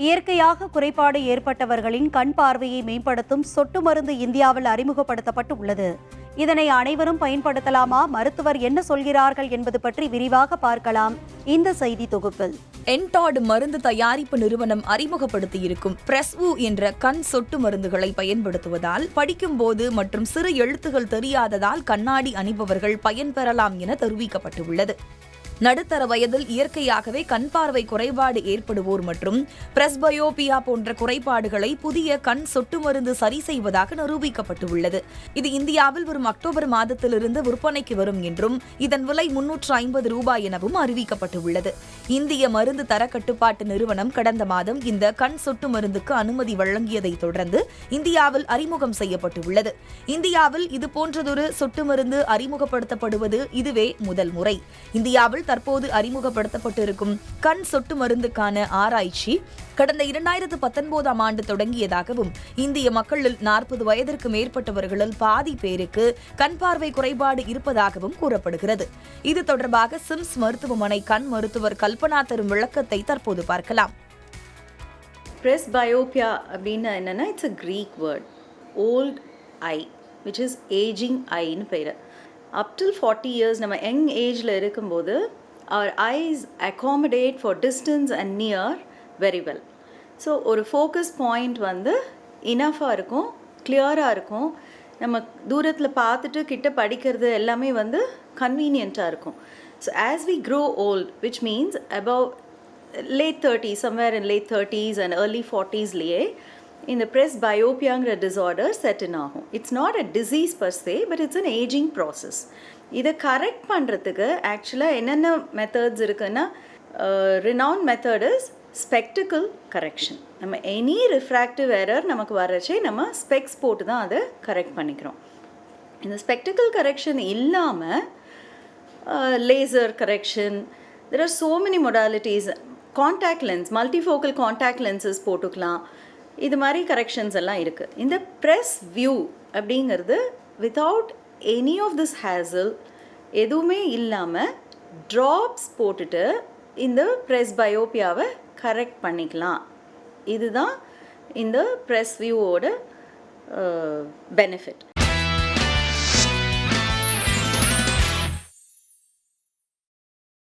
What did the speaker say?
இயற்கையாக குறைபாடு ஏற்பட்டவர்களின் கண் பார்வையை மேம்படுத்தும் சொட்டு மருந்து இந்தியாவில் அறிமுகப்படுத்தப்பட்டு உள்ளது. இதனை அனைவரும் பயன்படுத்தலாமா, மருத்துவர் என்ன சொல்கிறார்கள் என்பது பற்றி விரிவாக பார்க்கலாம் இந்த செய்தி தொகுப்பில். என்டாட் மருந்து தயாரிப்பு நிறுவனம் அறிமுகப்படுத்தியிருக்கும் பிரெஸ்வு என்ற கண் சொட்டு மருந்துகளை பயன்படுத்துவதால் படிக்கும் போது மற்றும் சிறு எழுத்துகள் தெரியாததால் கண்ணாடி அணிபவர்கள் பயன்பெறலாம் என தெரிவிக்கப்பட்டுள்ளது. நடுத்தர வயதில் இயற்கையாகவே கண் பார்வை குறைபாடு ஏற்படுவோர் மற்றும் பிரஸ்பயோபியா போன்ற குறைபாடுகளை புதிய கண் சொட்டு மருந்து சரி செய்வதாக நிரூபிக்கப்பட்டுள்ளது. இது இந்தியாவில் வரும் அக்டோபர் மாதத்திலிருந்து விற்பனைக்கு வரும் என்றும் இதன் விலை $350 எனவும் அறிவிக்கப்பட்டுள்ளது. இந்திய மருந்து தர கட்டுப்பாட்டு நிறுவனம் கடந்த மாதம் இந்த கண் சொட்டு மருந்துக்கு அனுமதி வழங்கியதை தொடர்ந்து இந்தியாவில் அறிமுகம் செய்யப்பட்டுள்ளது. இந்தியாவில் இதுபோன்றதொரு சொட்டு மருந்து அறிமுகப்படுத்தப்படுவது இதுவே முதல் முறை. இந்தியாவில் தற்போது அறிமுகப்படுத்தப்பட்டிருக்கும் கண் சொட்டு மருந்துக்கான ஆராய்ச்சி கடந்த 2019ஆம் ஆண்டு தொடங்கியதாகவும் இந்திய மக்களில் 40 வயதிற்கு மேற்பட்டவர்களில் பாதி பேருக்கு கண் பார்வை குறைபாடு இருப்பதாகவும் கூறப்படுகிறது. இது தொடர்பாக சிம்ஸ் மருத்துவமனை கண் மருத்துவர் கல்பனா தரும் விளக்கத்தை தற்போது பார்க்கலாம். Presbyopia அப்படின்னா என்னன்னா, it's a Greek word, old eye, which is aging eye னு பேர். up till 40 years நம்ம யங் ஏஜில் இருக்கும்போது our eyes accommodate for distance and near very well. So ஒரு ஃபோக்கஸ் பாயிண்ட் வந்து இனஃபாக இருக்கும், கிளியராக இருக்கும். நம்ம தூரத்தில் பார்த்துட்டு கிட்ட படிக்கிறது எல்லாமே வந்து கன்வீனியண்ட்டாக இருக்கும். So as we grow old, which means above late 30s, somewhere in late 30s and early 40sலேயே இந்த presbyopiaங்கிற டிஸார்டர் செட்டின் ஆகும். It's not a disease per se, but it's an ageing process. இதை கரெக்ட் பண்ணுறதுக்கு ஆக்சுவலாக என்னென்ன மெத்தட்ஸ் இருக்குன்னா, renowned method is spectacle correction. நம்ம any refractive error நமக்கு வரச்சே நம்ம ஸ்பெக்ஸ் போட்டு தான் அதை கரெக்ட் பண்ணிக்கிறோம். இந்த ஸ்பெக்டிக்கல் கரெக்ஷன் இல்லாமல் laser correction, there are so many modalities. Contact lens, multifocal contact lenses போட்டுக்கலாம். இது மாதிரி கரெக்ஷன்ஸ் எல்லாம் இருக்குது. இந்த ப்ரெஸ் வியூ அப்படிங்கிறது without any of this hassle, எதுவுமே இல்லாமல் ட்ராப்ஸ் போட்டுட்டு இந்த presbyopia-வை கரெக்ட் பண்ணிக்கலாம். இதுதான் இந்த ப்ரெஸ் வியூவோட பெனிஃபிட்.